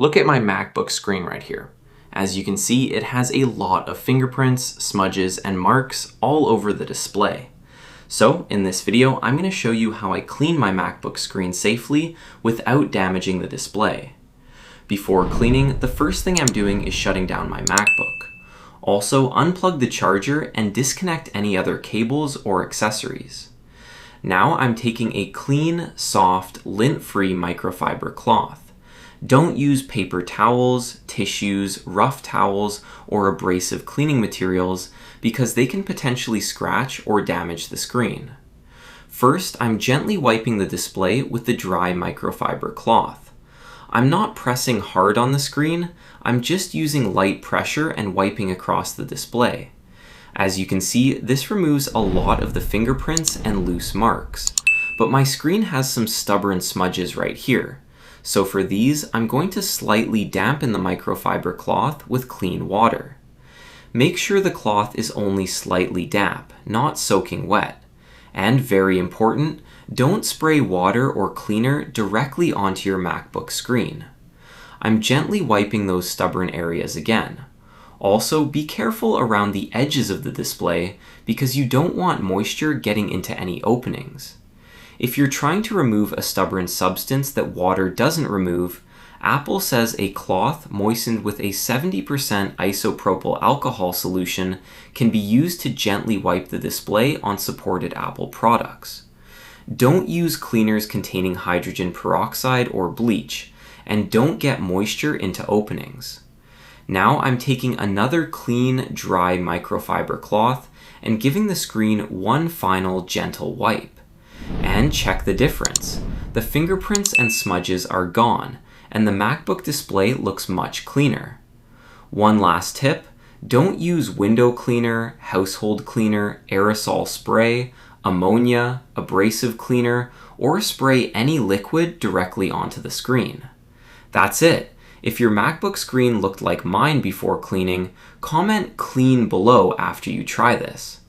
Look at my MacBook screen right here. As you can see, it has a lot of fingerprints, smudges, and marks all over the display. So in this video, I'm going to show you how I clean my MacBook screen safely without damaging the display. Before cleaning, the first thing I'm doing is shutting down my MacBook. Also, unplug the charger and disconnect any other cables or accessories. Now I'm taking a clean, soft, lint-free microfiber cloth. Don't use paper towels, tissues, rough towels, or abrasive cleaning materials because they can potentially scratch or damage the screen. First, I'm gently wiping the display with the dry microfiber cloth. I'm not pressing hard on the screen, I'm just using light pressure and wiping across the display. As you can see, this removes a lot of the fingerprints and loose marks. But my screen has some stubborn smudges right here. So for these, I'm going to slightly dampen the microfiber cloth with clean water. Make sure the cloth is only slightly damp, not soaking wet. And very important, don't spray water or cleaner directly onto your MacBook screen. I'm gently wiping those stubborn areas again. Also, be careful around the edges of the display because you don't want moisture getting into any openings. If you're trying to remove a stubborn substance that water doesn't remove, Apple says a cloth moistened with a 70% isopropyl alcohol solution can be used to gently wipe the display on supported Apple products. Don't use cleaners containing hydrogen peroxide or bleach, and don't get moisture into openings. Now I'm taking another clean, dry microfiber cloth and giving the screen one final gentle wipe. And check the difference. The fingerprints and smudges are gone, and the MacBook display looks much cleaner. One last tip, don't use window cleaner, household cleaner, aerosol spray, ammonia, abrasive cleaner, or spray any liquid directly onto the screen. That's it. If your MacBook screen looked like mine before cleaning, comment clean below after you try this.